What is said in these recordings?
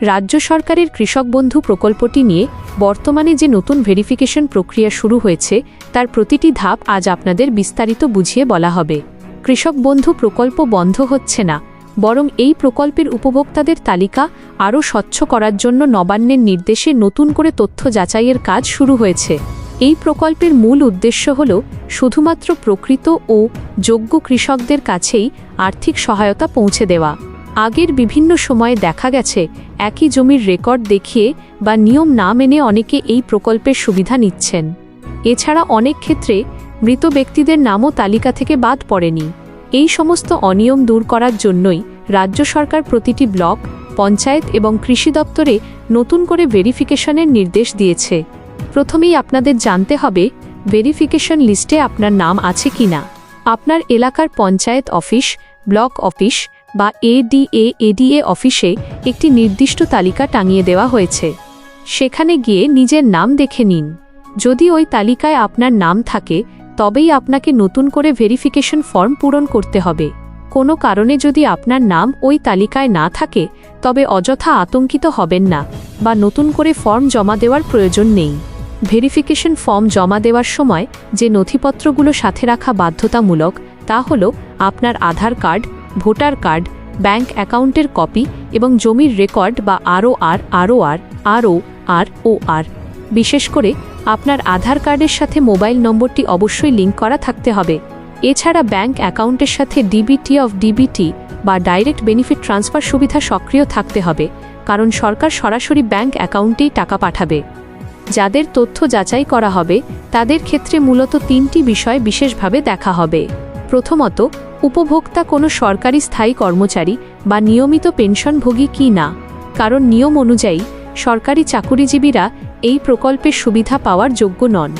রাজ্য সরকারের কৃষক বন্ধু প্রকল্পটি নিয়ে বর্তমানে যে নতুন ভেরিফিকেশন প্রক্রিয়া শুরু হয়েছে তার প্রতিটি ধাপ আজ আপনাদের বিস্তারিত বুঝিয়ে বলা হবে। কৃষক বন্ধু প্রকল্প বন্ধ হচ্ছে না, বরং এই প্রকল্পের উপভোক্তাদের তালিকা আরও স্বচ্ছ করার জন্য নবান্নের নির্দেশে নতুন করে তথ্য যাচাইয়ের কাজ শুরু হয়েছে। এই প্রকল্পের মূল উদ্দেশ্য হল শুধুমাত্র প্রকৃত ও যোগ্য কৃষকদের কাছেই আর্থিক সহায়তা পৌঁছে দেওয়া। আগের বিভিন্ন সময়ে দেখা গেছে একই জমির রেকর্ড দেখিয়ে বা নিয়ম না মেনে অনেকে এই প্রকল্পের সুবিধা নিচ্ছেন। এছাড়া অনেক ক্ষেত্রে মৃত ব্যক্তিদের নামও তালিকা থেকে বাদ পড়েনি। এই সমস্ত অনিয়ম দূর করার জন্যই রাজ্য সরকার প্রতিটি ব্লক, পঞ্চায়েত এবং কৃষি দপ্তরে নতুন করে ভেরিফিকেশনের নির্দেশ দিয়েছে। প্রথমেই আপনাদের জানতে হবে ভেরিফিকেশন লিস্টে আপনার নাম আছে কিনা। আপনার এলাকার পঞ্চায়েত অফিস, ব্লক অফিস বা এডিএ অফিসে একটি নির্দিষ্ট তালিকা টাঙিয়ে দেওয়া হয়েছে। সেখানে গিয়ে নিজের নাম দেখে নিন। যদি ওই তালিকায় আপনার নাম থাকে তবেই আপনাকে নতুন করে ভেরিফিকেশন ফর্ম পূরণ করতে হবে। কোনো কারণে যদি আপনার নাম ওই তালিকায় না থাকে তবে অযথা আতঙ্কিত হবেন না বা নতুন করে ফর্ম জমা দেওয়ার প্রয়োজন নেই। ভেরিফিকেশন ফর্ম জমা দেওয়ার সময় যে নথিপত্রগুলো সাথে রাখা বাধ্যতামূলক তা হল আপনার আধার কার্ড, ভোটার কার্ড, ব্যাংক অ্যাকাউন্টের কপি এবং জমির রেকর্ড বা আরওআর। বিশেষ করে আপনার আধার কার্ডের সাথে মোবাইল নম্বরটি অবশ্যই লিঙ্ক করা থাকতে হবে। এছাড়া ব্যাংক অ্যাকাউন্টের সাথে ডিবিটি বা ডাইরেক্ট বেনিফিট ট্রান্সফার সুবিধা সক্রিয় থাকতে হবে, কারণ সরকার সরাসরি ব্যাংক অ্যাকাউন্টেই টাকা পাঠাবে। যাদের তথ্য যাচাই করা হবে তাদের ক্ষেত্রে মূলত 3টি বিষয় বিশেষভাবে দেখা হবে। প্রথমত, উপভোক্তা কোনো সরকারি স্থায়ী কর্মচারী বা নিয়মিত পেনশনভোগী কি না, কারণ নিয়ম অনুযায়ী সরকারি চাকুরিজীবীরা এই প্রকল্পের সুবিধা পাওয়ার যোগ্য নন।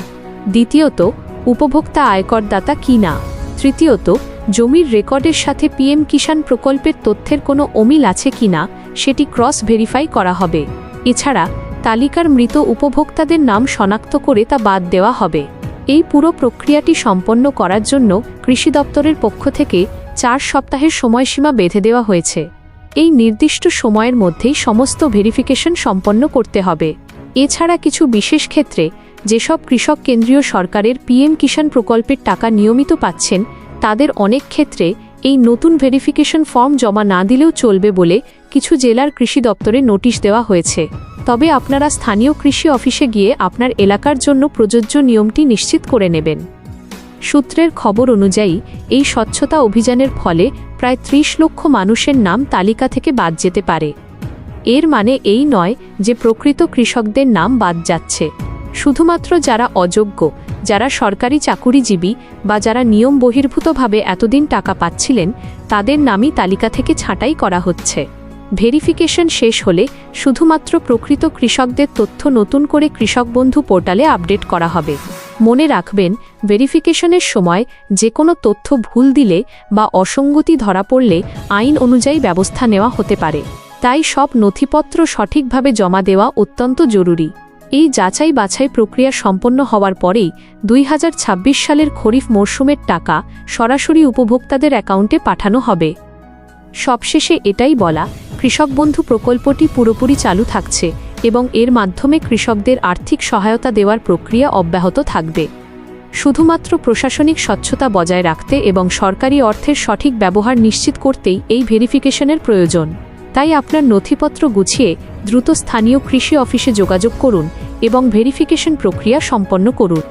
দ্বিতীয়ত, উপভোক্তা আয়করদাতা কি না। তৃতীয়ত, জমির রেকর্ডের সাথে পিএম কিষাণ প্রকল্পের তথ্যের কোনো অমিল আছে কিনা সেটি ক্রস ভেরিফাই করা হবে। এছাড়া তালিকার মৃত উপভোক্তাদের নাম শনাক্ত করে তা বাদ দেওয়া হবে। এই পুরো প্রক্রিয়াটি সম্পন্ন করার জন্য কৃষি দপ্তরের পক্ষ থেকে 4 সপ্তাহের সময়সীমা বেঁধে দেওয়া হয়েছে। এই নির্দিষ্ট সময়ের মধ্যেই সমস্ত ভেরিফিকেশন সম্পন্ন করতে হবে। এছাড়া কিছু বিশেষ ক্ষেত্রে যেসব কৃষক কেন্দ্রীয় সরকারের পিএম কিষাণ প্রকল্পের টাকা নিয়মিত পাচ্ছেন তাদের অনেক ক্ষেত্রে এই নতুন ভেরিফিকেশন ফর্ম জমা না দিলেও চলবে বলে কিছু জেলার কৃষি দপ্তরে নোটিশ দেওয়া হয়েছে। তবে আপনারা স্থানীয় কৃষি অফিসে গিয়ে আপনার এলাকার জন্য প্রযোজ্য নিয়মটি নিশ্চিত করে নেবেন। সূত্রের খবর অনুযায়ী এই স্বচ্ছতা অভিযানের ফলে প্রায় 30 লক্ষ মানুষের নাম তালিকা থেকে বাদ যেতে পারে। এর মানে এই নয় যে প্রকৃত কৃষকদের নাম বাদ যাচ্ছে। শুধুমাত্র যারা অযোগ্য, যারা সরকারি চাকুরিজীবী বা যারা নিয়ম বহির্ভূতভাবে এতদিন টাকা পাচ্ছিলেন তাদের নামই তালিকা থেকে ছাঁটাই করা হচ্ছে। ভেরিফিকেশন শেষ হলে শুধুমাত্র প্রকৃত কৃষকদের তথ্য নতুন করে কৃষক বন্ধু পোর্টালে আপডেট করা হবে। মনে রাখবেন, ভেরিফিকেশনের সময় যে কোনো তথ্য ভুল দিলে বা অসঙ্গতি ধরা পড়লে আইন অনুযায়ী ব্যবস্থা নেওয়া হতে পারে। তাই সব নথিপত্র সঠিকভাবে জমা দেওয়া অত্যন্ত জরুরি। এই যাচাই বাছাই প্রক্রিয়া সম্পন্ন হওয়ার পরেই 2026 সালের খরিফ মরশুমের টাকা সরাসরি উপভোক্তাদের অ্যাকাউন্টে পাঠানো হবে। সবশেষে এটাই বলা, কৃষক বন্ধু প্রকল্পটি পুরোপুরি চালু থাকছে এবং এর মাধ্যমে কৃষকদের আর্থিক সহায়তা দেওয়ার প্রক্রিয়া অব্যাহত থাকবে। শুধুমাত্র প্রশাসনিক স্বচ্ছতা বজায় রাখতে এবং সরকারি অর্থের সঠিক ব্যবহার নিশ্চিত করতেই এই ভেরিফিকেশনের প্রয়োজন। তাই আপনার নথিপত্র গুছিয়ে দ্রুত স্থানীয় কৃষি অফিসে যোগাযোগ করুন এবং ভেরিফিকেশন প্রক্রিয়া সম্পন্ন করুন।